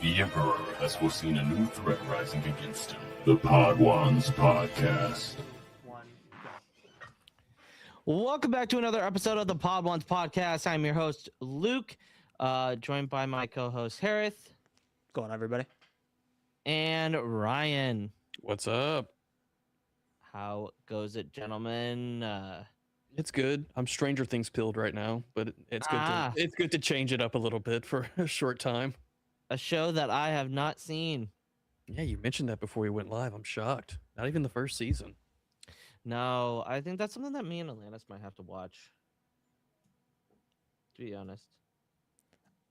The Emperor has foreseen a new threat rising against him. The Podwans Podcast. Welcome back to another episode of the Podwans Podcast. I'm your host, Luke, joined by my co-host, Hereth. Go on, everybody. And Ryan. What's up? How goes it, gentlemen? It's good. I'm Stranger Things pilled right now, but it's good to change it up a little bit for a short time. A show that I have not seen. Yeah, you mentioned that before you went live. I'm shocked. Not even the first season. No, I think that's something that me and Atlantis might have to watch. To be honest.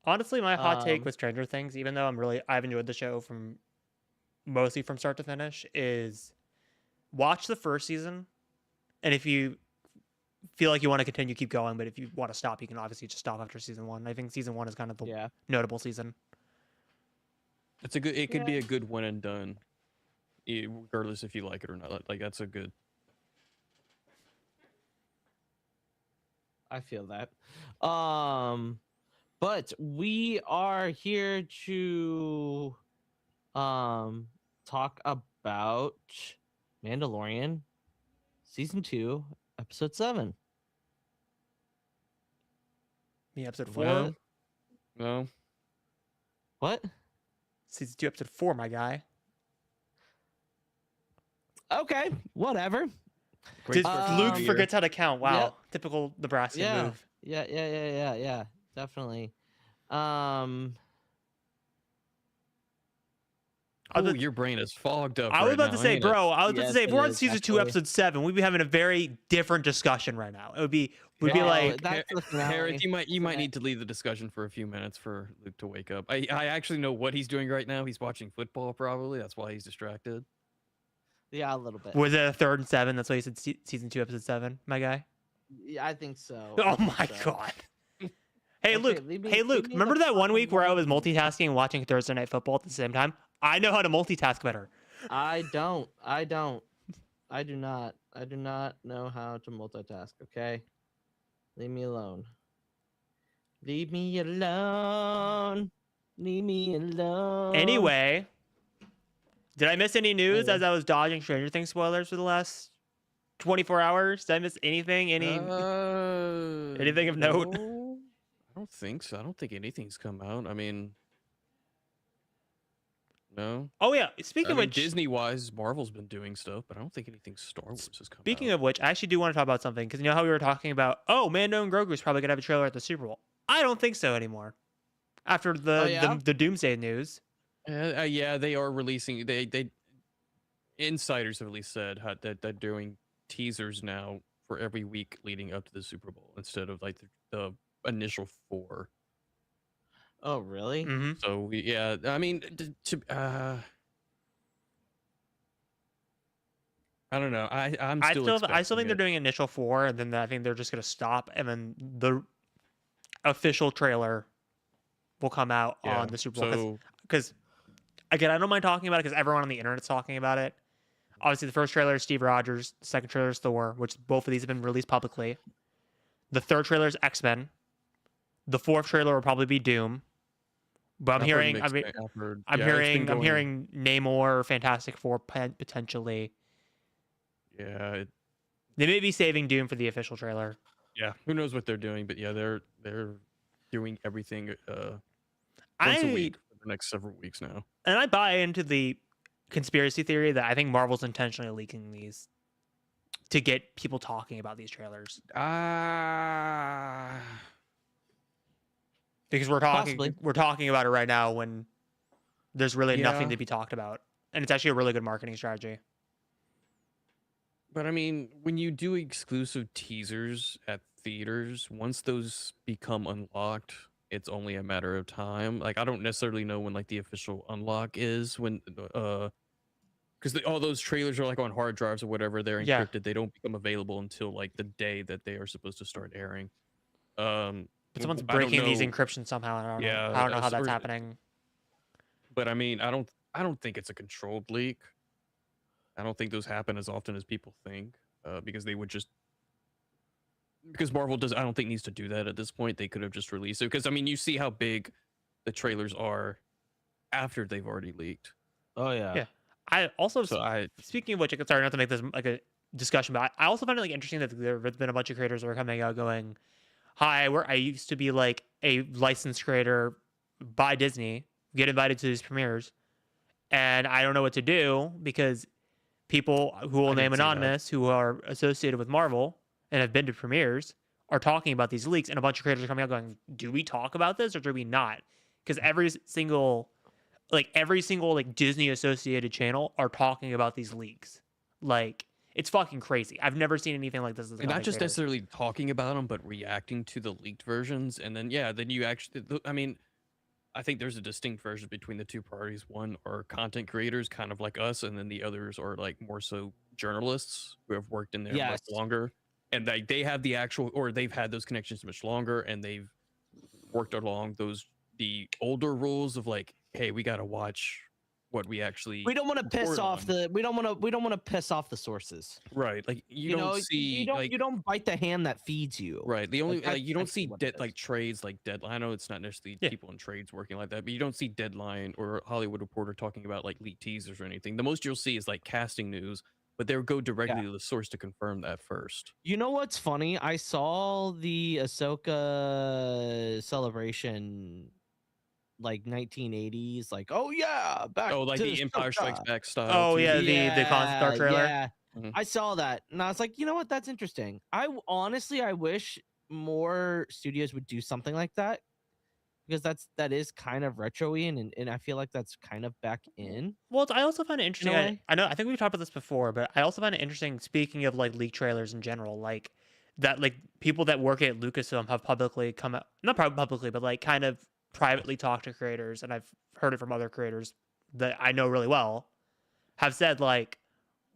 Honestly, my hot take with Stranger Things, even though I've enjoyed the show mostly from start to finish, is watch the first season, and if you feel like you want to continue, keep going. But if you want to stop, you can obviously just stop after season one. I think season one is kind of the notable season. It could be a good one and done, regardless if you like it or not. Like that's a good. I feel that. But we are here to talk about Mandalorian season 2, episode 7. Yeah, episode 4. Well, no. What? Season 2, episode 4, my guy. Okay, whatever. Luke forgets how to count. Wow, yeah. Typical Nebraska move. Yeah, definitely. Your brain is fogged up. I was about to say, bro. I was about to say, if we're on season 2, episode 7, we'd be having a very different discussion right now. We'd be like, Hereth, you might need to leave the discussion for a few minutes for Luke to wake up. I actually know what he's doing right now. He's watching football, probably. That's why he's distracted. Yeah, a little bit. Was it a 3rd and 7? That's why you said season 2, episode 7, my guy. Yeah, I think so. Oh my god. Hey, okay, Luke. Remember that one week where I was multitasking and watching Thursday Night Football at the same time? I know how to multitask better. I do not know how to multitask, okay? Leave me alone. Leave me alone. Anyway, did I miss any news as I was dodging Stranger Things spoilers for the last 24 hours? Did I miss anything? Anything of note? I don't think so. I don't think anything's come out. I mean, no. Oh yeah. Speaking of which, Disney-wise, Marvel's been doing stuff, but I don't think anything Star Wars has come out. Speaking of which, I actually do want to talk about something because you know how we were talking about, Mando and Grogu's probably gonna have a trailer at the Super Bowl. I don't think so anymore. After the Doomsday news. Yeah, they are releasing. They insiders have at least said that they're doing teasers now for every week leading up to the Super Bowl instead of like the initial 4. Oh, really? Mm-hmm. So yeah, I mean, I don't know. I still think they're doing initial 4, and then I think they're just gonna stop, and then the official trailer will come out on the Super Bowl. Because again, I don't mind talking about it because everyone on the internet's talking about it. Obviously, the first trailer is Steve Rogers. The second trailer is Thor, which both of these have been released publicly. The third trailer is X-Men. The fourth trailer will probably be Doom. But I'm hearing Namor, Fantastic Four potentially. Yeah. They may be saving Doom for the official trailer. Yeah, who knows what they're doing? But yeah, they're doing everything once a week for the next several weeks now. And I buy into the conspiracy theory that I think Marvel's intentionally leaking these to get people talking about these trailers. Because we're talking about it right now when there's really nothing to be talked about. And it's actually a really good marketing strategy. But I mean, when you do exclusive teasers at theaters, once those become unlocked, it's only a matter of time. Like I don't necessarily know when like the official unlock is when because all those trailers are like on hard drives or whatever, they're encrypted. Yeah. They don't become available until like the day that they are supposed to start airing. But someone's breaking these encryptions somehow. I don't know how that's happening. But I mean, I don't think it's a controlled leak. I don't think those happen as often as people think, because they would just because Marvel I don't think needs to do that at this point. They could have just released it because I mean, you see how big the trailers are after they've already leaked. Oh yeah. Yeah. I also, So speaking of which, sorry not to make this like a discussion, but I also find it like interesting that there have been a bunch of creators that are coming out going, "Hi, I used to be like a licensed creator by Disney, get invited to these premieres, and I don't know what to do because people who will I name didn't see that. anonymous who are associated with Marvel and have been to premieres are talking about these leaks, and a bunch of creators are coming out going, do we talk about this or do we not? Because every single like Disney associated channel are talking about these leaks. Like, it's fucking crazy. I've never seen anything like this as a And not content just creator. necessarily talking about them, but reacting to the leaked versions. And then, then you actually, I mean, I think there's a distinct version between the two parties. One are content creators, kind of like us, and then the others are like more so journalists who have worked in there much Yes. longer. And they have the actual, or they've had those connections much longer, and they've worked along the older rules of like, hey, we got to watch what we actually. We don't want to piss report off on. we don't want to piss off the sources. Right. Like you You don't know, see you don't bite the hand that feeds you. right. The only Like, that's like you don't essentially see what it is. like trades like Deadline. I know it's not necessarily Yeah. people in trades working like that, but you don't see Deadline or Hollywood Reporter talking about like leaked teasers or anything. The most you'll see is like casting news, but they'll go directly to the source to confirm that first. You know what's funny? I saw the Ahsoka celebration, like 1980s, like, oh yeah, back. Oh, like to the Empire Strikes Ahsoka. Back style. Oh yeah, teaser. the concept art trailer. Yeah, Mhm. I saw that, and I was like, you know what? That's interesting. Honestly, I wish more studios would do something like that, because that is kind of retro-y, and I feel like that's kind of back in. Well, I also find it interesting. way. I know, I think we've talked about this before, but I also find it interesting. Speaking of like leak trailers in general, like that, like people that work at Lucasfilm have publicly come out, not publicly, but like kind of privately talked to creators, and I've heard it from other creators that I know really well, have said like,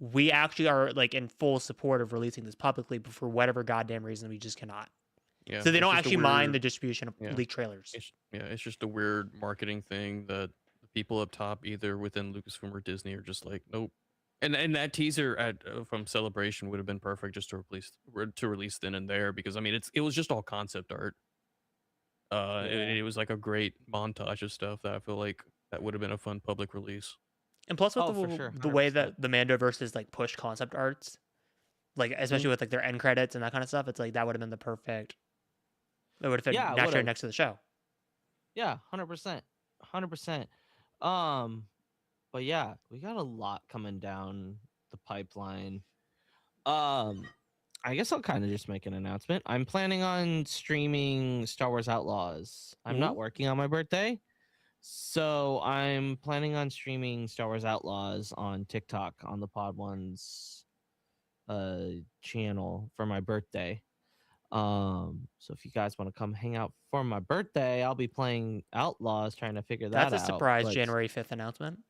we actually are like in full support of releasing this publicly, but for whatever goddamn reason, we just cannot. Yeah. So they it's don't just a actually mind the weird- distribution of yeah. leak trailers. It's just a weird marketing thing that the people up top, either within Lucasfilm or Disney, are just like, nope. And that teaser from Celebration would have been perfect just to release then and there, because I mean it was just all concept art. It was like a great montage of stuff that I feel like that would have been a fun public release. And plus, with For sure, the way 100%. that the Mandoverse is like pushed concept arts, like especially with like their end credits and that kind of stuff, it's like that would have been the perfect. It would have fit Yeah, it naturally would've. next to the show. Yeah, 100%. But yeah, we got a lot coming down the pipeline. I guess I'll kind of just make an announcement. I'm planning on streaming Star Wars Outlaws. I'm not working on my birthday, so I'm planning on streaming Star Wars Outlaws on TikTok on the Pod Ones channel for my birthday. So if you guys want to come hang out for my birthday, I'll be playing Outlaws, trying to figure that out. That's a surprise but January 5th announcement.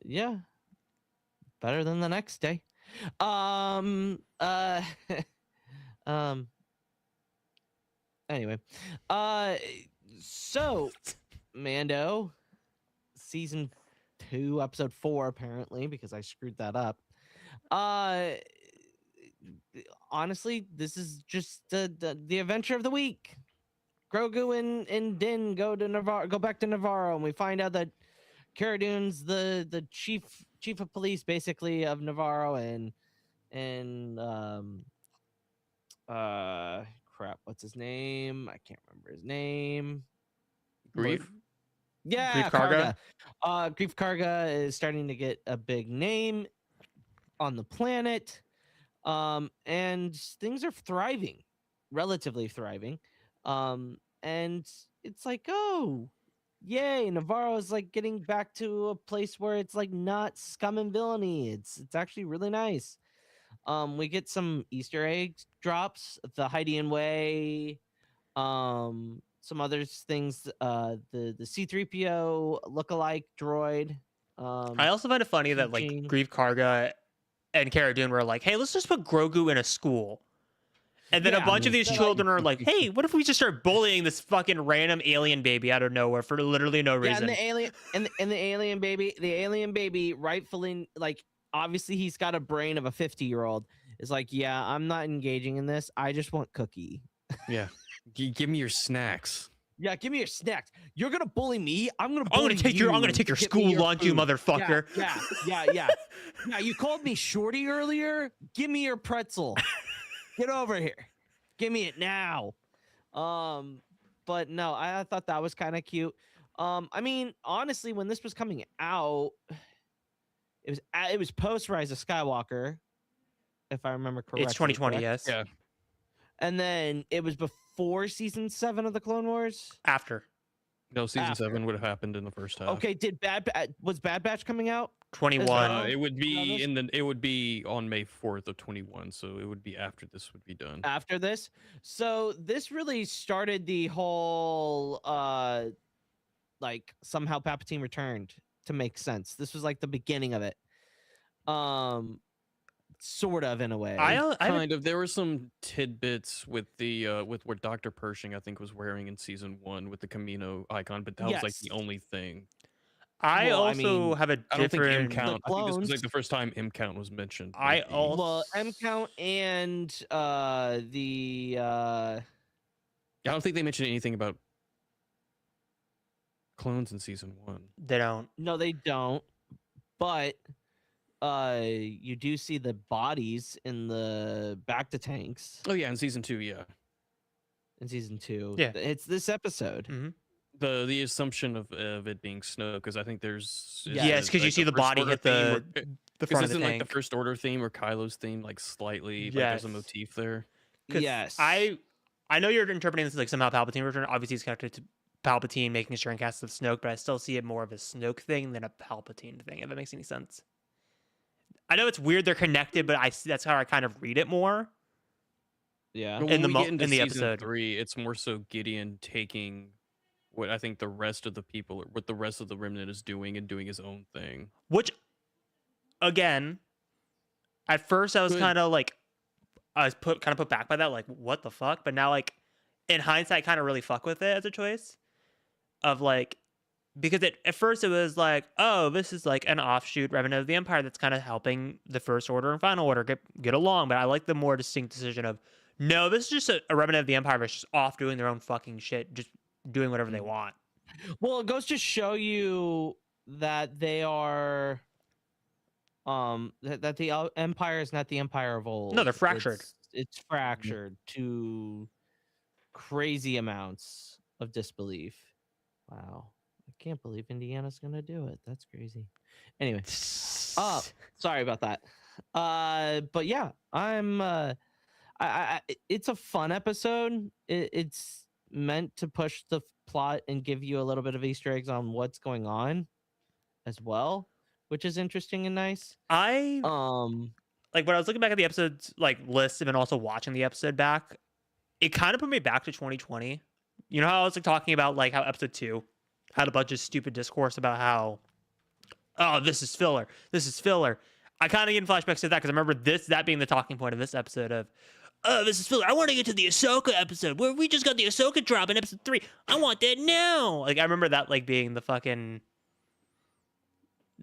yeah, better than the next day. Anyway, so Mando season 2 episode 4, apparently, because I screwed that up. Honestly, this is just the adventure of the week. Grogu and Din go back to Navarro, and we find out that Cara Dune's the chief of police, basically, of Navarro, and crap, what's his name? I can't remember his name. Grief? Yeah, Grief Karga? Grief Karga is starting to get a big name on the planet. And things are thriving, relatively thriving. And it's like, oh, yay, Navarro is like getting back to a place where it's like not scum and villainy. It's actually really nice. We get some Easter egg drops, the Hydean Way, some other things, the C-3PO lookalike droid. I also find it funny that like teaching- Grief Karga and Cara Dune were like, hey, let's just put Grogu in a school. And then a Yeah, bunch of these they're children are like, hey, what if we just start bullying this fucking random alien baby out of nowhere for literally no reason? Yeah, and the alien baby rightfully, like, obviously he's got a brain of a 50-year-old, is like, yeah, I'm not engaging in this. I just want cookie. Yeah. Give me your snacks. Yeah, give me your snacks. You're gonna bully me. I'm gonna take your school lunch, you motherfucker. Yeah. You called me shorty earlier. Give me your pretzel. Get over here. Give me it now. But no, I thought that was kind of cute. I mean, honestly, when this was coming out, it was post Rise of Skywalker, if I remember correctly. It's 2020, correct? yes. Yeah. And then it was before season 7 of the Clone Wars. After. No, season 7 would have happened in the first half. Okay, was Bad Batch coming out? 21. It would be it would be on May 4th of 21, so it would be after this would be done. After this. So this really started the whole like somehow Palpatine returned to make sense. This was like the beginning of it. Sort of, in a way. Kind of. There were some tidbits with the with what Dr. Pershing I think was wearing in season 1 with the Camino icon, but that was like the only thing. I have a different. I don't think M count. I think this clones. was like the first time M count was mentioned. M count and the I don't think they mentioned anything about clones in season 1. They don't. No, they don't. But you do see the bodies in the bacta tanks. Oh yeah, in season 2, yeah. In season 2, yeah, it's this episode. Mm-hmm. The assumption of it being Snoke, because I think there's it's because you see the body hit the front of the tank. Like the First Order theme or Kylo's theme, like slightly. Like there's a motif there. Yes, I know you're interpreting this as like somehow Palpatine return. Obviously, it's connected to Palpatine making sure and cast of Snoke, but I still see it more of a Snoke thing than a Palpatine thing. If that makes any sense. I know it's weird they're connected, but that's how I kind of read it more. Yeah, in the episode 3, it's more so Gideon taking what I think the rest of the people, what the rest of the remnant is doing, and doing his own thing. Which, again, at first I was kind of like, I was put back by that, like what the fuck. But now, like in hindsight, kind of really fuck with it as a choice of like. Because at first it was like, oh, this is like an offshoot remnant of the Empire that's kind of helping the First Order and Final Order get along. But I like the more distinct decision of, no, this is just a remnant of the Empire that's just off doing their own fucking shit, just doing whatever they want. Well, it goes to show you that they are, that the Empire is not the Empire of old. No, they're fractured. It's fractured to crazy amounts of disbelief. Wow. I can't believe Indiana's gonna do it. That's crazy. Anyway, sorry about that. But yeah, it's a fun episode. It's meant to push the plot and give you a little bit of Easter eggs on what's going on, as well, which is interesting and nice. Like when I was looking back at the episodes like list and then also watching the episode back, it kind of put me back to 2020. You know how I was like talking about like how episode 2 had a bunch of stupid discourse about how, oh, this is filler. This is filler. I kind of get flashbacks to that because I remember that being the talking point of this episode of, oh, this is filler. I want to get to the Ahsoka episode where we just got the Ahsoka drop in episode 3. I want that now. Like, I remember that like being the fucking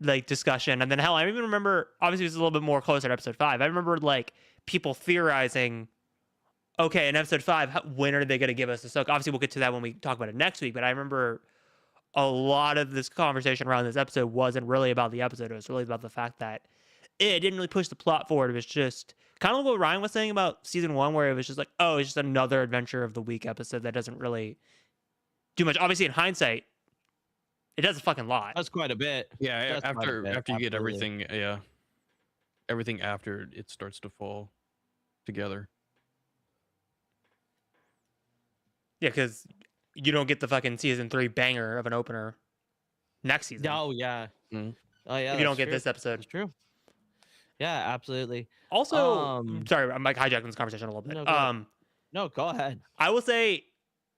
like discussion. And then hell, I even remember, obviously it was a little bit more closer to episode 5. I remember like people theorizing, okay, in episode 5, when are they going to give us Ahsoka? Obviously we'll get to that when we talk about it next week, but I remember a lot of this conversation around this episode wasn't really about the episode. It was really about the fact that it didn't really push the plot forward. It was just kind of what Ryan was saying about season 1, where it was just like, oh, it's just another adventure of the week episode that doesn't really do much. Obviously, in hindsight, it does a fucking lot. That's quite a bit. Yeah, after you get everything, everything after it starts to fall together. Yeah, because you don't get the fucking season 3 banger of an opener next season. Oh yeah. Mm-hmm. Oh yeah. If you don't get this episode. That's true. Yeah, absolutely. Also, sorry, I'm like hijacking this conversation a little bit. No, go ahead. I will say,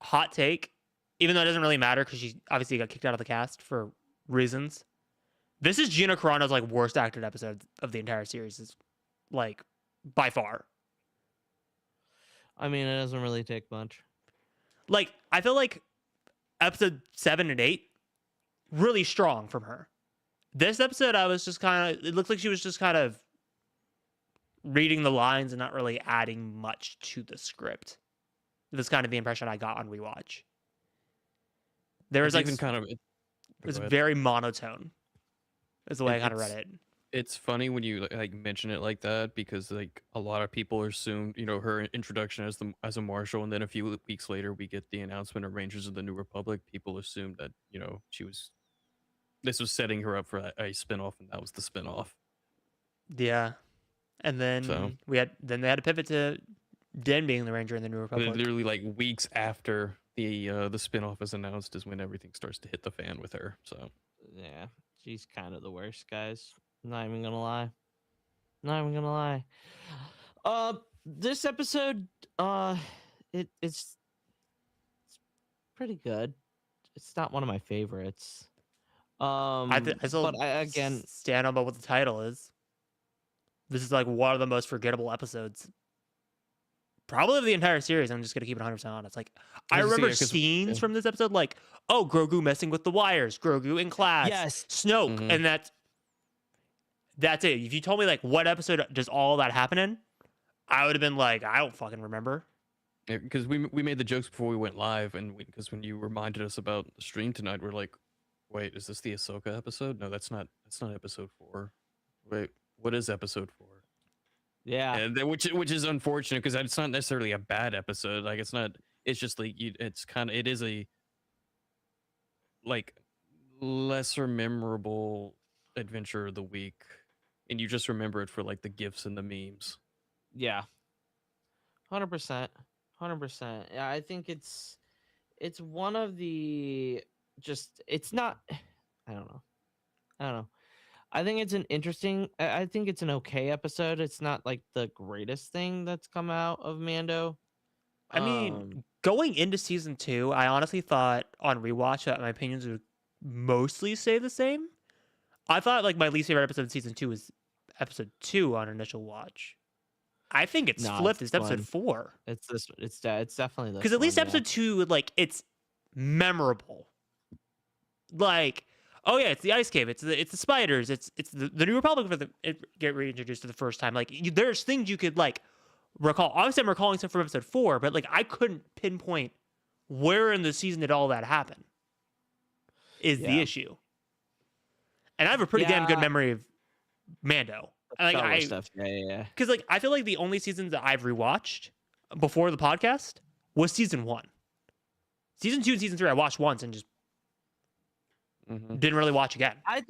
hot take, even though it doesn't really matter because she obviously got kicked out of the cast for reasons. This is Gina Carano's like worst acted episode of the entire series, is like by far. I mean, it doesn't really take much. Like, I feel like episode 7 and 8, really strong from her. This episode, I was just kind of, it looked like she was just kind of reading the lines and not really adding much to the script. That's kind of the impression I got on Rewatch. There was It's like even kind of it was go ahead. very monotone. Is the way I kind of read It's it. it's funny when you like mention it like that because like a lot of people assumed her introduction as a marshal, and then a few weeks later we get the announcement of Rangers of the New Republic. People assumed that this was setting her up for a spinoff, and that was the spinoff. Yeah, and then So they had to pivot to Din being the Ranger in the New but Republic. literally like weeks after the spinoff is announced is when everything starts to hit the fan with her. So Yeah, she's kind of the worst, guys. Not even gonna lie. Not even gonna lie. This episode, it's pretty good. It's not one of my favorites. I still but again, stand on about what the title is. This is like one of the most forgettable episodes, probably of the entire series. I'm just gonna keep it 100% honest. Like I remember scenes from this episode, like Grogu messing with the wires, Grogu in class, yes, Snoke, and that's it. If you told me like what episode does all that happen in, I would have been like, I don't fucking remember. Yeah, because we made the jokes before we went live, and because when you reminded us about the stream tonight, we're like, wait, is this the Ahsoka episode? No, that's not episode 4. Wait, what is episode 4? Yeah, and which is unfortunate because it's not necessarily a bad episode. Like it's not. It's just like it is a like lesser memorable adventure of the week, and you just remember it for like the gifs and the memes. yeah, 100%, 100%. Yeah, I think it's one of the it's not. I don't know. I think it's an interesting. I think it's an okay episode. It's not like the greatest thing that's come out of Mando. I mean, going into season 2, I honestly thought on rewatch that my opinions would mostly stay the same. I thought like my least favorite episode of season 2 was episode 2 on initial watch. I think it's flipped. It's episode 4. It's this. It's definitely this. Because at least episode 2, like it's memorable. Like, oh yeah, it's the ice cave. It's the spiders. It's the New Republic for get reintroduced for the first time. Like there's things you could like recall. Obviously, I'm recalling stuff from episode 4, but like I couldn't pinpoint where in the season did all that happen. Is the issue. And I have a pretty damn good memory of Mando. Like stuff. Yeah. Because like I feel like the only seasons that I've rewatched before the podcast was season 1. Season 2 and season 3 I watched once and just didn't really watch again. I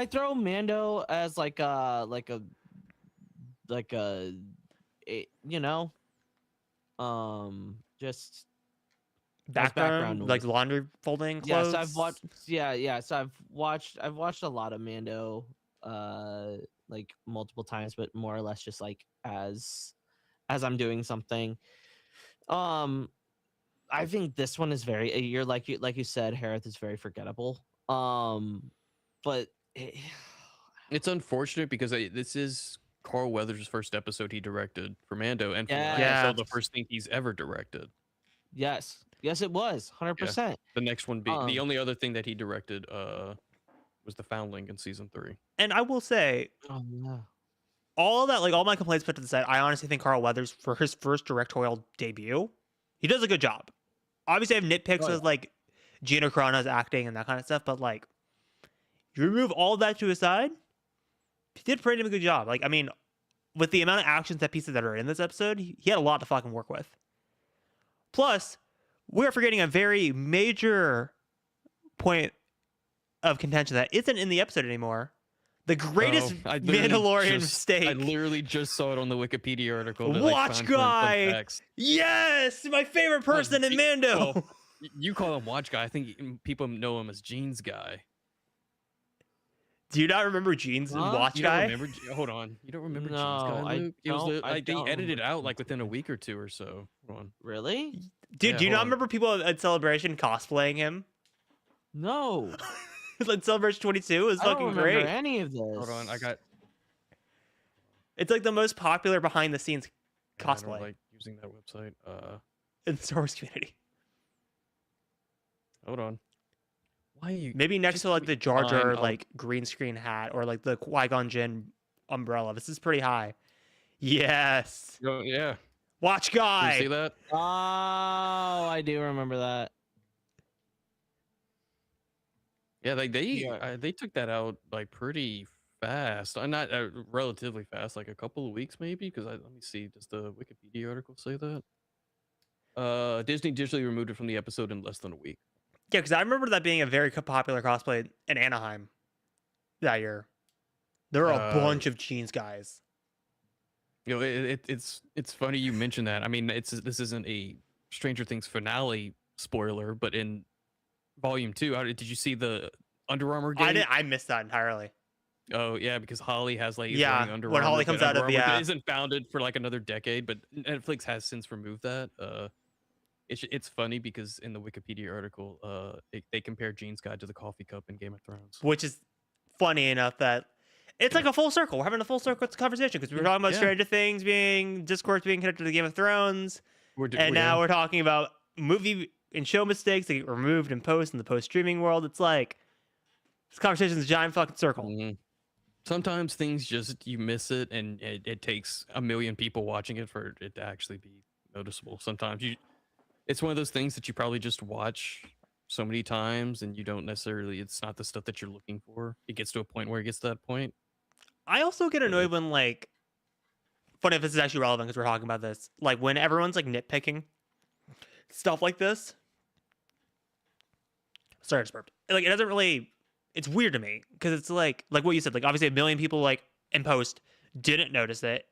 throw Mando as like a just background like laundry folding clothes. Yes, I've watched a lot of Mando like multiple times, but more or less just like as I'm doing something. I think this one is very you're like you said, Hereth is very forgettable. But it's unfortunate because this is Carl Weathers' first episode he directed for Mando, and the first thing he's ever directed. Yes, it was 100%. The next one being the only other thing that he directed was the Foundling in season 3. And I will say, all that, like all my complaints put to the side, I honestly think Carl Weathers for his first directorial debut, he does a good job. Obviously, I have nitpicks with like Gina Carano's acting and that kind of stuff, but like you remove all of that to his side, he did pretty damn good job. Like, I mean, with the amount of action set pieces that are in this episode, he had a lot to fucking work with. Plus, we're forgetting a very major point of contention that isn't in the episode anymore. The greatest Mandalorian mistake. I literally just saw it on the Wikipedia article. Watch guy. Yes, my favorite person in Mando. Well, you call him Watch guy. I think people know him as Jeans guy. Do you not remember Jeans and Watch guy? Hold on. You don't remember Jeans guy, Luke? It was they edited it out like within a week or two or so. Hold on. Really? Dude, do you not remember people at Celebration cosplaying him? No. Like Celebration 22 was fucking great. I don't remember any of this. Hold on, It's like the most popular behind the scenes cosplay. I don't like using that website. In the Star Wars community. Hold on. Why are you? Maybe next to like the Jar Jar like green screen hat or like the Qui-Gon Jinn umbrella. This is pretty high. Yes. Oh, yeah. Watch guy. You see that? Oh, I do remember that. Yeah, like they took that out like pretty fast. Not relatively fast, like a couple of weeks maybe. Because let me see, does the Wikipedia article say that? Disney digitally removed it from the episode in less than a week. Yeah, because I remember that being a very popular cosplay in Anaheim that year. There were a bunch of jeans guys. You know, it's funny you mentioned that. I mean, this isn't a Stranger Things finale spoiler, but in Volume 2, did you see the Under Armour game? I missed that entirely. Oh yeah, because Holly has like Under when Armour, Holly comes out of the isn't founded for like another decade, but Netflix has since removed that. It's funny because in the Wikipedia article, they compare Gene's Guide to the coffee cup in Game of Thrones, which is funny enough that it's like a full circle. We're having a full circle conversation because we were talking about Stranger Things discourse being connected to Game of Thrones, now we're talking about movie and show mistakes that get removed in post in the post streaming world. It's like this conversation is a giant fucking circle. Mm-hmm. Sometimes things just you miss it, and it takes a million people watching it for it to actually be noticeable. Sometimes it's one of those things that you probably just watch so many times, and you don't necessarily. It's not the stuff that you're looking for. It gets to a point where it gets to that point. I also get annoyed when funny if this is actually relevant because we're talking about this. Like when everyone's like nitpicking stuff like this. Sorry, I just burped. Like it doesn't really. It's weird to me because it's like what you said. Like obviously a million people like in post didn't notice it,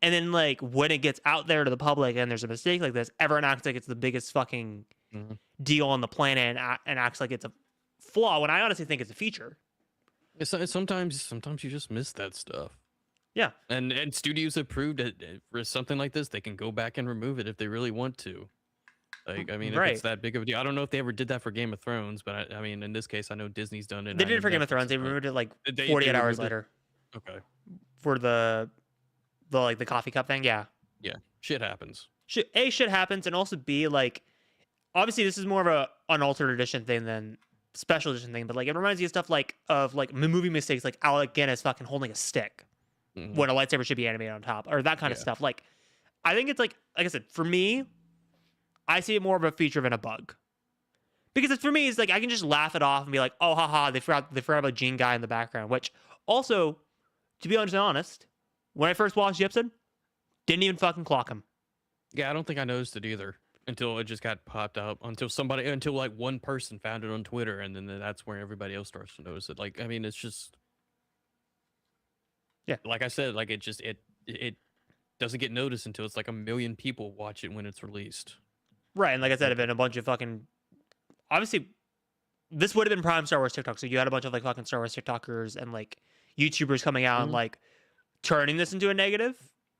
and then like when it gets out there to the public and there's a mistake like this, everyone acts like it's the biggest fucking deal on the planet and acts like it's a flaw when I honestly think it's a feature. Sometimes you just miss that stuff. Yeah, and studios have proved that for something like this, they can go back and remove it if they really want to. Like, I mean, if it's that big of a deal. I don't know if they ever did that for Game of Thrones, but I mean, in this case, I know Disney's done it. They did it for Game of Thrones. They removed it like 48 hours later. Okay. For the coffee cup thing, yeah. Yeah, shit happens. Shit happens, and also B, like, obviously this is more of an alternate edition thing than special edition thing, but like it reminds you of stuff like movie mistakes, like Alec Guinness fucking holding a stick when a lightsaber should be animated on top, or that kind of stuff. Like, I think it's like I said, for me, I see it more of a feature than a bug. Because for me, it's like I can just laugh it off and be like, oh, haha, they forgot about Gene Guy in the background. Which also, to be honest, when I first watched the episode, didn't even fucking clock him. Yeah, I don't think I noticed it either until it just got popped up. Until like one person found it on Twitter, and then that's where everybody else starts to notice it. Like, I mean, it's just, like I said, like it doesn't get noticed until it's like a million people watch it when it's released. Right, and like I said, a bunch of fucking... Obviously, this would have been prime Star Wars TikTok, so you had a bunch of like fucking Star Wars TikTokers and like YouTubers coming out and like turning this into a negative.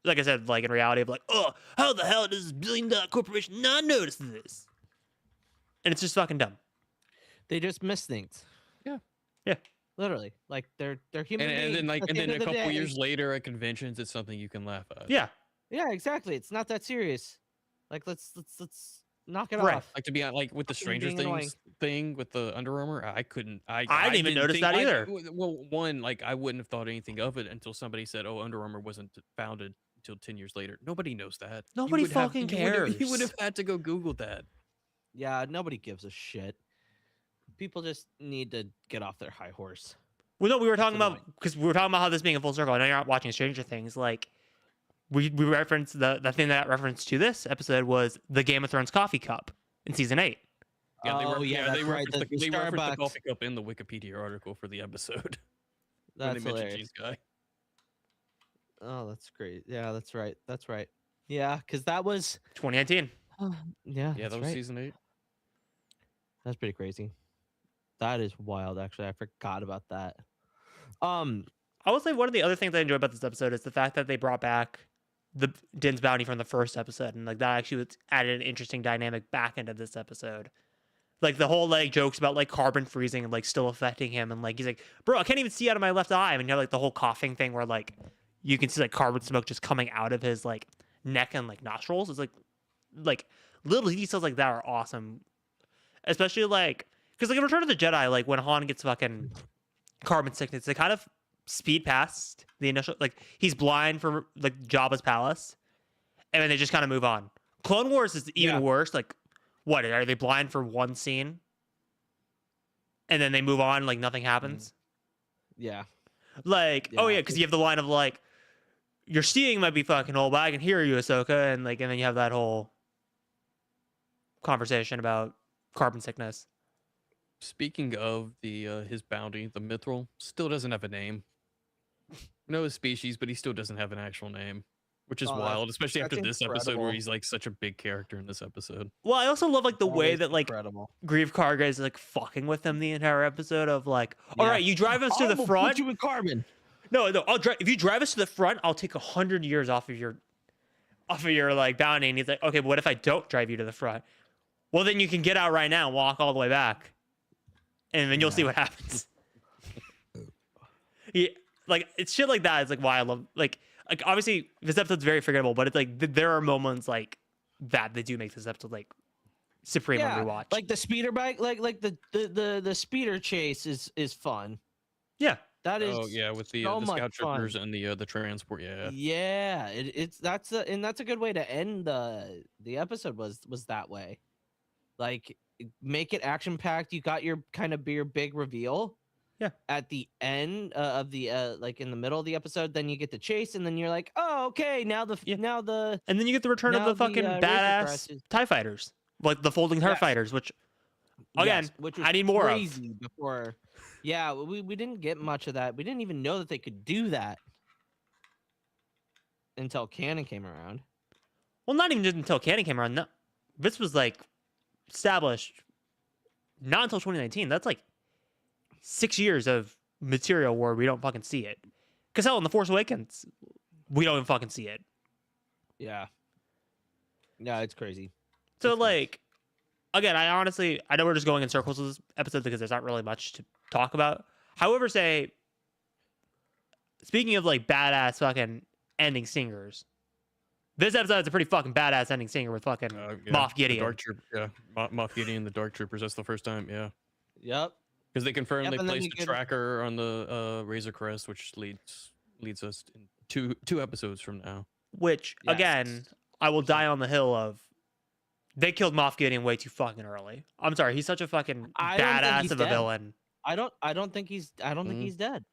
Like I said, like in reality of like, oh, how the hell does this billion-dollar corporation not notice this? And it's just fucking dumb. They just miss things. Yeah. Literally, like they're human beings. And then a couple years later at conventions, it's something you can laugh at. Yeah, exactly. It's not that serious. Like let's knock it off. Like to be like with the Stranger Things thing with the Under Armour, I didn't even notice that either. Well, one, like I wouldn't have thought anything of it until somebody said, "Oh, Under Armour wasn't founded until 10 years later." Nobody knows that. Nobody fucking cares. You would have had to go Google that. Yeah, nobody gives a shit. People just need to get off their high horse. Well, no, we were talking about how this being a full circle. I know you're not watching Stranger Things, like. We referenced the thing that referenced to this episode was the Game of Thrones coffee cup in season 8. Yeah, they referenced the coffee cup in the Wikipedia article for the episode. That's hilarious. Guy. Oh, that's great. Yeah, that's right. Yeah, because that was 2019. Yeah, that was season 8. That's pretty crazy. That is wild. Actually, I forgot about that. I will say one of the other things I enjoy about this episode is the fact that they brought back the Din's Bounty from the first episode, and like that actually added an interesting dynamic back into this episode. Like the whole like jokes about like carbon freezing and like still affecting him, and like he's like, bro, I can't even see out of my left eye. And you know, like the whole coughing thing where like you can see like carbon smoke just coming out of his like neck and like nostrils. It's like little details like that are awesome, especially like because like in Return of the Jedi, like when Han gets fucking carbon sickness, they kind of speed past the initial, like he's blind for like Jabba's palace, and then they just kind of move on. Clone Wars is even worse. Like, what are they blind for one scene, and then they move on like nothing happens. Yeah. Like, oh Yeah. yeah, because you have the line of like, your seeing might be fucking old, but I can hear you, Ahsoka, and then you have that whole conversation about carbon sickness. Speaking of the his bounty, the Mithril still doesn't have a name. No his species, but he still doesn't have an actual name, which is wild, especially after this episode where he's like such a big character in this episode. Well, I also love like the way that like incredible. Grief Karga is like fucking with him the entire episode of like, all right, you drive us to the front. Put you in carbon. No, I'll drive. If you drive us to the front, I'll take 100 years off of your like bounty. And he's like, okay, but what if I don't drive you to the front? Well, then you can get out right now and walk all the way back, and then you'll see what happens. Yeah, like it's shit like that. It's like why I love like obviously this episode's very forgettable, but it's like there are moments like that do make this episode like supreme on rewatch. Like the speeder bike, like the speeder chase is fun. Yeah. That is with the scout troopers and the transport. That's a good way to end the episode was that way. Like make it action packed. You got your kind of your big reveal. Yeah. At the end of the like in the middle of the episode, then you get the chase, and then you're like, oh okay, now the and then you get the return of the fucking badass TIE fighters, like the folding TIE fighters, which again, which I need more of. Before. Yeah, we didn't get much of that. We didn't even know that they could do that until canon came around. Well, not even just until canon came around. No, this was like established not until 2019. That's like 6 years of material where we don't fucking see it. Because hell, in The Force Awakens, we don't even fucking see it. Yeah. Yeah, it's crazy. So like, again, I know we're just going in circles with this episode because there's not really much to talk about. However, speaking of like badass fucking ending singers, this episode is a pretty fucking badass ending singer with fucking Moff Gideon. Moff Gideon, the Dark Troopers. That's the first time, Yep. Because they confirmed they placed the tracker on the Razor Crest, which leads us in two episodes from now. Which again, I will die on the hill of. They killed Moff Gideon way too fucking early. I'm sorry, he's such a fucking badass of a villain. I don't think he's dead.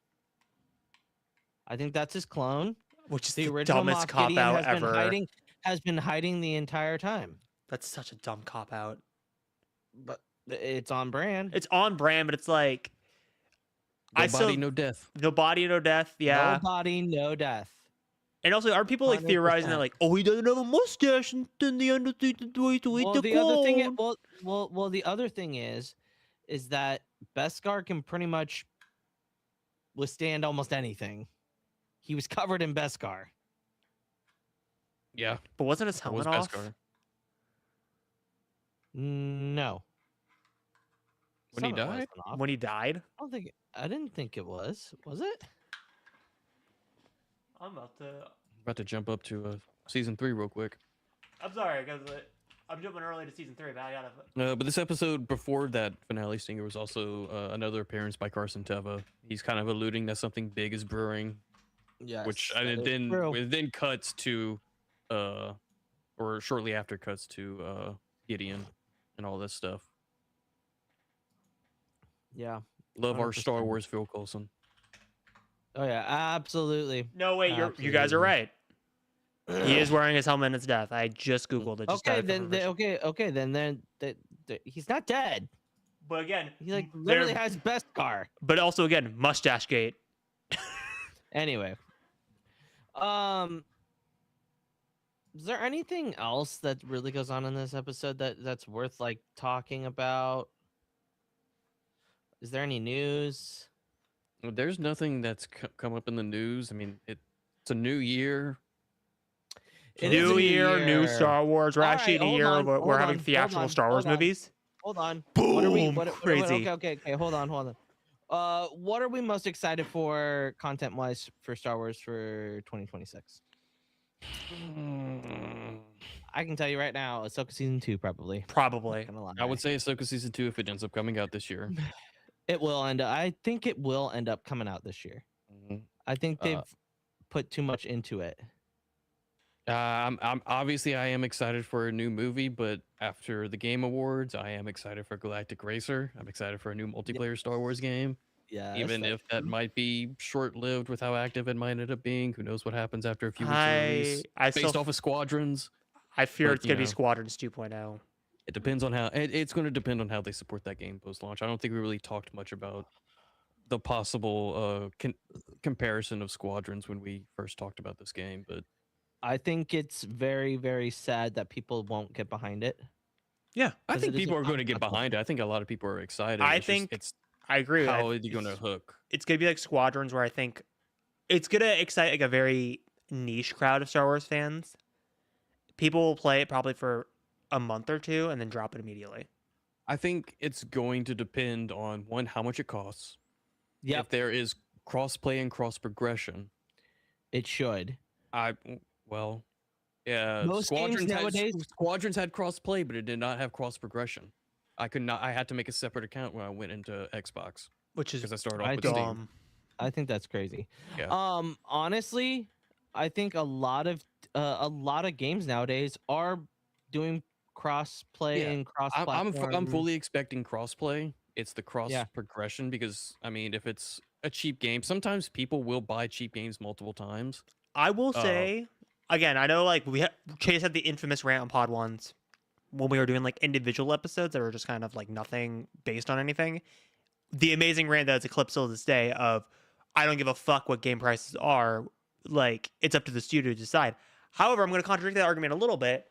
I think that's his clone, which is the original dumbest cop out ever. Has been hiding the entire time. That's such a dumb cop out. But it's on brand. It's on brand, but it's like no body, no death. No body, no death. Yeah. No body, no death. And also, aren't people like 100%. Theorizing that like, oh, he doesn't have a mustache, and then the end of the way to eat the clone? Well, the other thing is that Beskar can pretty much withstand almost anything. He was covered in Beskar. Yeah, but wasn't his helmet off? Beskar? No. When he died? When he died? I didn't think it was. Was it? I'm about to jump up to season 3 real quick. I'm sorry, because I'm jumping early to season 3, but I gotta. But this episode before that finale stinger was also another appearance by Carson Teva. He's kind of alluding that something big is brewing. Yes. Which it then cuts to, or shortly after cuts to Gideon and all this stuff. Yeah. Love 100%. Our Star Wars Phil Coulson. Oh yeah, absolutely. No, wait, you guys are right. He is wearing his helmet in his death. I just googled it. Okay, then he's not dead. But again, he like literally has Beskar. But also again, mustache gate. Anyway, is there anything else that really goes on in this episode that's worth like talking about? Is there any news? There's nothing that's come up in the news. I mean, it's a new year. New year, new Star Wars. We're actually in a year where we're having theatrical Star Wars movies. Hold on. Boom! Crazy. Okay. Hold on. What are we most excited for, content-wise, for Star Wars for 2026? I can tell you right now, Ahsoka season 2 probably. I would say Ahsoka season 2 if it ends up coming out this year. It will end up. I think it will end up coming out this year. I think they've put too much into it. I'm obviously I am excited for a new movie, but after the Game Awards, I am excited for Galactic Racer. I'm excited for a new multiplayer Star Wars game, Yes, even if that might be short-lived with how active it might end up being. Who knows what happens after a few weeks of release? Based off of Squadrons, I fear but, it's gonna be Squadrons 2.0. it depends on how it's going to depend on how they support that game post-launch. I don't think we really talked much about the possible comparison of Squadrons when we first talked about this game, but I think it's very, very sad that people won't get behind it. Yeah, I think people are going to get behind it. I think a lot of people are excited. I agree. How are you going to hook? It's gonna be like Squadrons, where I think it's gonna excite like a very niche crowd of Star Wars fans. People will play it probably for a month or two and then drop it immediately. I think it's going to depend on one, how much it costs. Yeah, if there is cross-play and cross-progression, it should. Yeah. Most games nowadays, Squadrons had cross-play, but it did not have cross-progression. I had to make a separate account when I went into Xbox, which is because I started off with Steam. I think that's crazy. Yeah. Honestly, I think a lot of games nowadays are doing cross-play and cross-platform. I'm fully expecting cross-play. It's the cross-progression, because I mean, if it's a cheap game, sometimes people will buy cheap games multiple times. I will say, again, I know like Chase had the infamous rant on Pod Ones when we were doing like individual episodes that were just kind of like nothing based on anything. The amazing rant that's a clip still to this day of, I don't give a fuck what game prices are. Like, it's up to the studio to decide. However, I'm going to contradict that argument a little bit.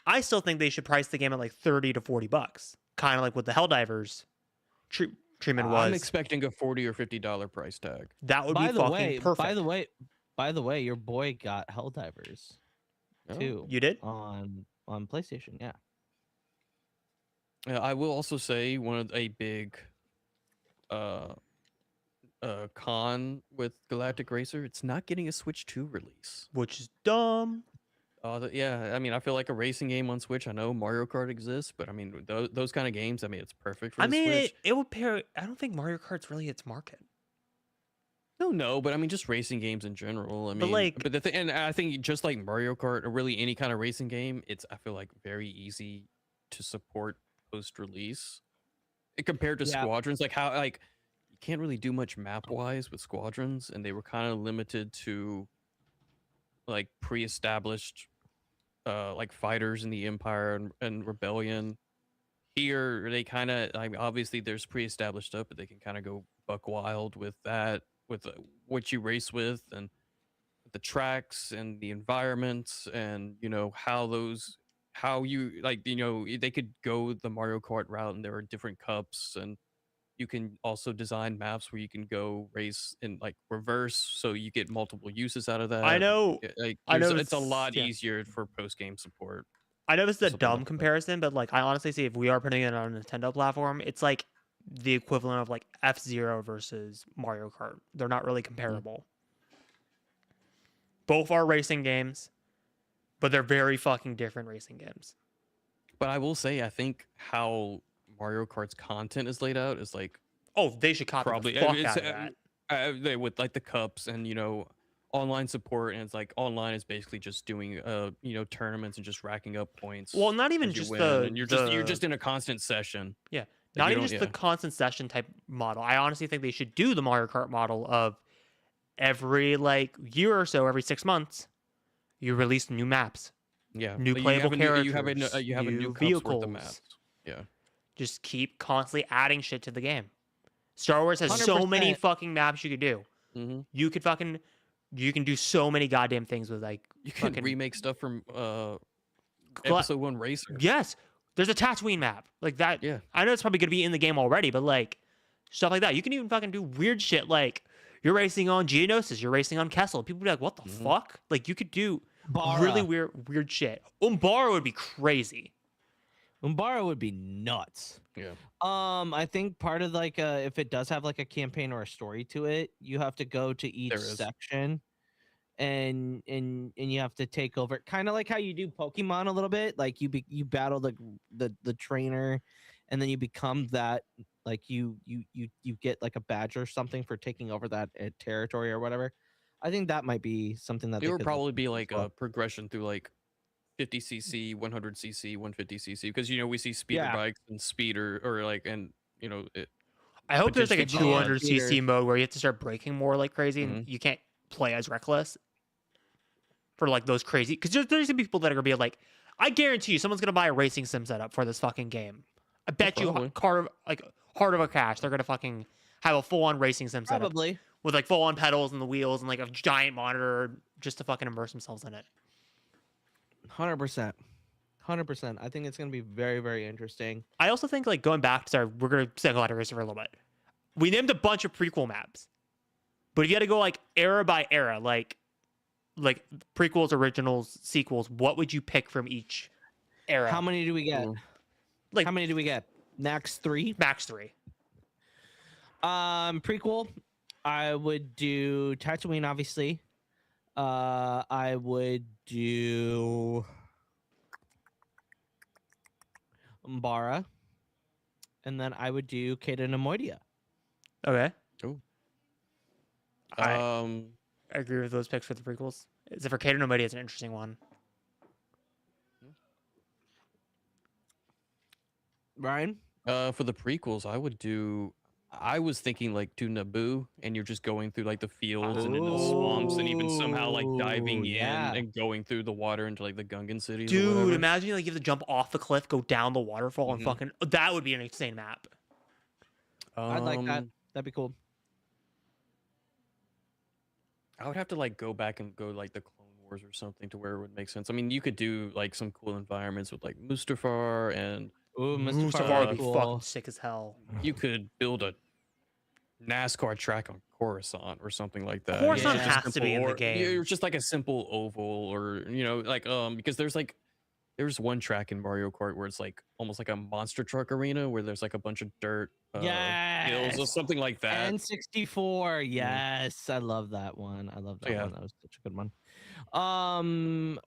I still think they should price the game at like $30 to $40, kind of like what the Helldivers treatment was. I'm expecting a $40 or $50 price tag. That would be fucking perfect. By the way, your boy got Helldivers too. You did? On PlayStation, yeah. I will also say one of a big con with Galactic Racer, it's not getting a Switch 2 release, which is dumb. Yeah, I mean, I feel like a racing game on Switch. I know Mario Kart exists, but I mean, those kind of games, I mean, it's perfect for the Switch. It would pair. I don't think Mario Kart's really its market. No, but I mean, just racing games in general. I mean, but the thing, and I think just like Mario Kart or really any kind of racing game, I feel like very easy to support post-release compared to Squadrons. Like you can't really do much map-wise with Squadrons, and they were kind of limited to like pre-established like fighters in the Empire and Rebellion. Here they kind of obviously there's pre-established stuff, but they can kind of go buck wild with that, with what you race with, and the tracks and the environments, and how you they could go the Mario Kart route, and there are different cups, and you can also design maps where you can go race in like reverse, so you get multiple uses out of that. I know it's a lot easier for post-game support. I know this is a dumb comparison, but like I honestly see if we are putting it on a Nintendo platform, it's like the equivalent of like F-Zero versus Mario Kart. They're not really comparable. Both are racing games, but they're very fucking different racing games. But I will say, I think how Mario Kart's content is laid out is like, they should copy the fuck out of that. With like the cups and online support, and it's like online is basically just doing tournaments and just racking up points. Well, not even just you're just in a constant session. Yeah, not even just the constant session type model. I honestly think they should do the Mario Kart model of every like year or so, every 6 months, you release new maps. Yeah, new playable characters. You have a new vehicles. Worth of maps. Yeah, just keep constantly adding shit to the game. Star Wars has 100%. So many fucking maps you could do. Mm-hmm. You can do so many goddamn things with like you can remake stuff from Episode 1 Racer. Yes, there's a Tatooine map like that. Yeah, I know it's probably gonna be in the game already, but like stuff like that. You can even fucking do weird shit like you're racing on Geonosis, you're racing on Kessel. People be like, "What the fuck?" Like you could do really weird shit. Umbara would be crazy. Umbara would be nuts. Yeah. I think part of like if it does have like a campaign or a story to it, you have to go to each section and you have to take over, kind of like how you do Pokemon a little bit. Like you battle the trainer, and then you become that, like you get like a badge or something for taking over that territory or whatever. I think that might be something that It would could look probably be into as like well. a progression through like 50cc, 100cc, 150cc, because we see speeder Yeah. bikes and speeder or like and it. I hope there's like a potentially 200cc speeders. mode where you have to start braking more like crazy, and Mhm. you can't play as reckless for like those crazy. Because there's gonna be people that are gonna be like, I guarantee you, someone's gonna buy a racing sim setup for this fucking game. I bet you, probably. heart of a cash, they're gonna fucking have a full on racing sim setup Probably. with like full on pedals and the wheels and like a giant monitor just to fucking immerse themselves in it. 100%. 100%. I think it's going to be very, very interesting. I also think like going back to we're gonna single out racer for a little bit. We named a bunch of prequel maps, but if you had to go like era by era, like prequels, originals, sequels, what would you pick from each era? How many do we get? Like How many do we get? Max 3? max 3. Prequel, I would do Tatooine, obviously. I would do Umbara, and then I would do Kata Nemoidia. Okay, I I agree with those picks for the prequels. Except for Cater Nobody, it's an interesting one. Ryan? For the prequels, I was thinking like do Naboo, and you're just going through like the fields and in the swamps, and even somehow like diving yeah. in and going through the water into like the Gungan cities. or Dude, whatever. imagine like you have to jump off the cliff, go down the waterfall, and Mhm. fucking that would be an insane map. I'd like that. Um, That'd be cool. I would have to like go back and go like the Clone Wars or something to where it would make sense. I mean, you could do like some cool environments with like Mustafar, and Ooh, Mustafar would be cool. fucking sick as hell. you could build a NASCAR track on Coruscant or something like that. Coruscant It's just has to be in the or- game. It's just like a simple oval, or like because there's one track in Mario Kart where it's like almost like a monster truck arena where there's like a bunch of dirt hills or Yes. something like that. N64. Yes. I love that one. I love that Yeah. one. That was such a good one.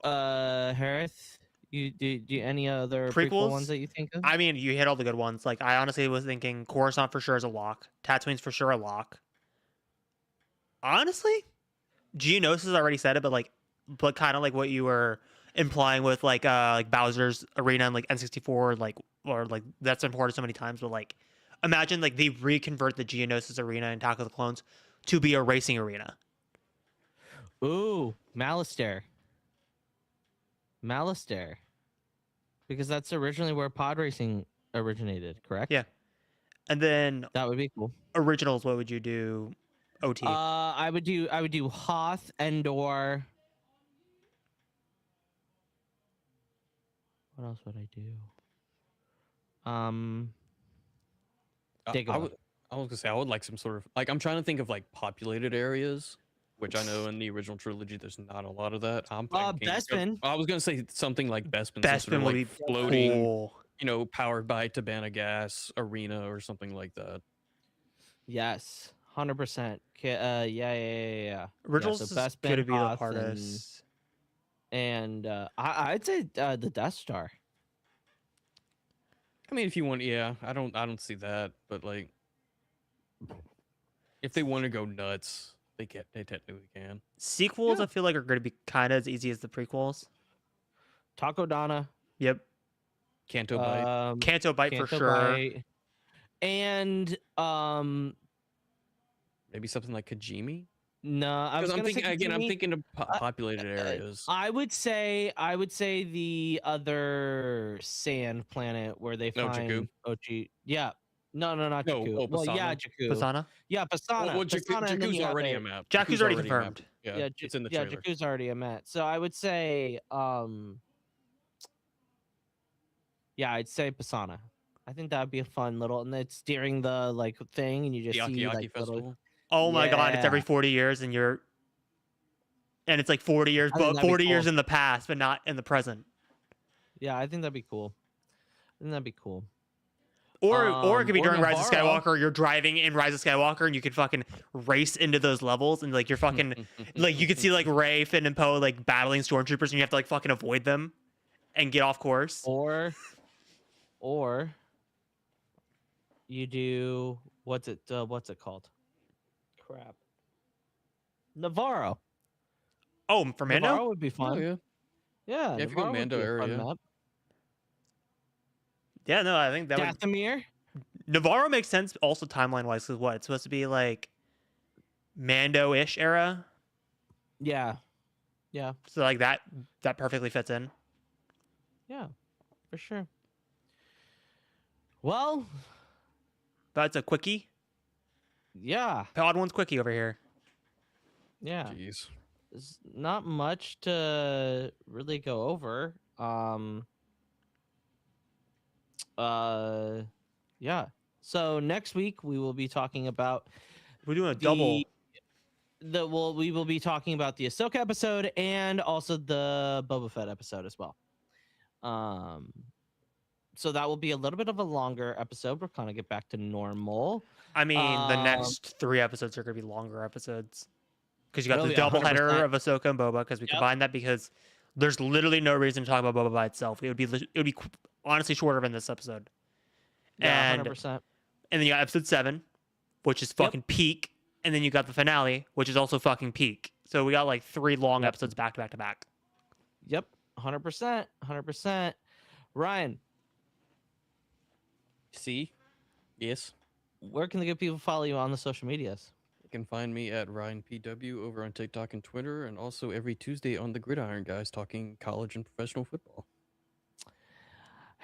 Hereth, you do any other prequel Prequels? ones that you think of? I mean, you hit all the good ones. Like, I honestly was thinking Coruscant for sure is a lock. Tatooine's for sure a lock. Honestly, Geonosis already said it, but kind of like what you were implying with like Bowser's Arena and like N64, or that's been ported so many times. But like, imagine like they reconvert the Geonosis Arena and Attack of the Clones to be a racing arena. Ooh, Malastare. Because that's originally where pod racing originated, correct? Yeah. And then That would be cool. originals, what would you do? OT. I would do Hoth, Endor. What else would I do? I Dagobah. was gonna say I would like some sort of like I'm trying to think of like populated areas, which I know in the original trilogy there's not a lot of that. I'm thinking Bespin. I was gonna say something like Bespin, some sort Bespin of, would like be floating, cool. powered by Tabana gas arena or something like that. Yes, 100%. Yeah. Originals so is Bespin, going to be the Hoth, hardest. and I'd say the Death Star. I mean, if you want, yeah, I don't see that, but like, if they want to go nuts, they technically can. Sequels, Yeah. I feel like, are going to be kind of as easy as the prequels. Takodana. Yep. Canto Bite. Canto Bite for Canto sure. Bite. And Maybe something like Kajimi. no, I was Because I'm gonna say thinking again. I'm Kajimi. thinking of populated areas. I would say the other sand planet where they No, find Jakku? Ochi. Yeah. No, not No, Jakku. oh, Well, yeah, Pasana? Jakku. Pasana? Yeah, Pasana. Well, Pasana, and then Jakku's you have already it. a map. Jakku's already mapped. confirmed. Yeah, it's in the trailer. Jakku's already a met. So I would say, yeah, I'd say Pasana. I think that'd be a fun little, and it's during the like thing, and you just The see Aki like Festival. little. Oh my god, it's every Yeah. 40 years and it's like 40 years, I think but that'd be 40 years cool. in the past, but not in the present. Yeah, I think that'd be cool. Or Or it could be or during Rise of Navarro. Skywalker. You're driving in Rise of Skywalker and you could fucking race into those levels and like you're fucking like you could see like Rey, Finn, and Poe like battling stormtroopers and you have to like fucking avoid them and get off course. Or you do what's it called? Crap. Navarro. Oh, for Mando? Navarro would be Oh, fun. yeah. Yeah, Yeah, if you go Navarro would Mando be a era, fun yeah. map. Yeah, no, I think that would. Dathomir. Navarro makes sense also timeline wise because what? It's supposed to be like Mando-ish era. Yeah. Yeah. So like that perfectly fits in. Yeah. For sure. Well, That's a quickie. yeah. Pod one's quickie over here. Yeah. Jeez. There's not much to really go over. Yeah. So next week we will be talking about We're doing a double. we will be talking about the Ahsoka episode and also the Boba Fett episode as well. So that will be a little bit of a longer episode. We'll kind of get back to normal. I mean, the next 3 episodes are going to be longer episodes because you got Oh, the yeah, double header 100%. of Ahsoka and Boba because we combined that because there's literally no reason to talk about Boba by itself. It would be honestly shorter than this episode. Yeah, And 100%. and then you got episode 7, which is fucking peak, and then you got the finale, which is also fucking peak. So we got like 3 long episodes back to back to back. Yep, 100%, 100%. Ryan, See? Yes. where can the good people follow you on the social medias? You can find me at RyanPW over on TikTok and Twitter, and also every Tuesday on the Gridiron Guys talking college and professional football.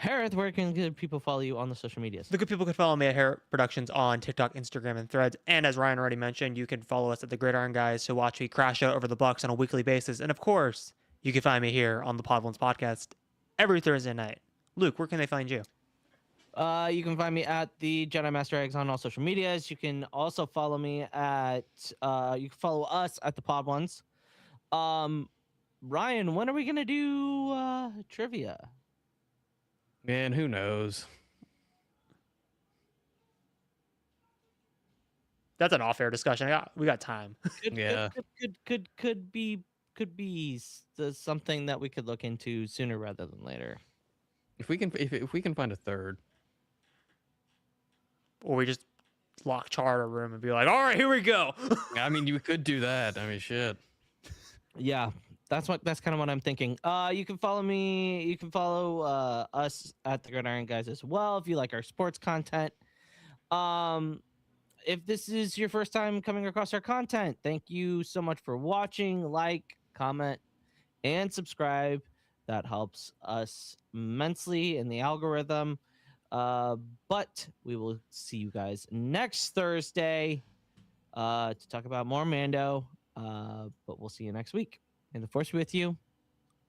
Hereth, where can good people follow you on the social medias? The good people can follow me at Hereth Productions on TikTok, Instagram, and Threads. And as Ryan already mentioned, you can follow us at the Gridiron Guys to watch me crash out over the Bucks on a weekly basis. And of course, you can find me here on the Pod Ones podcast every Thursday night. Luke, where can they find you? You can find me at the Jedi Master Eggs on all social medias. You can also follow me at you can follow us at the Pod Ones. Ryan, when are we gonna do trivia? Man, who knows? That's an off-air discussion. We got time. Could be something that we could look into sooner rather than later. If we can find a third. Or we just lock Char in a room and be like, all right, here we go. I mean, you could do that. I mean, shit. Yeah, that's kind of what I'm thinking. You can follow me. You can follow us at the Gridiron Guys as well if you like our sports content. If this is your first time coming across our content, thank you so much for watching. Like, comment, and subscribe. That helps us immensely in the algorithm. But we will see you guys next Thursday to talk about more Mando. But we'll see you next week. And the Force be with you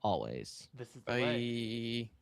always. This is the way. Bye.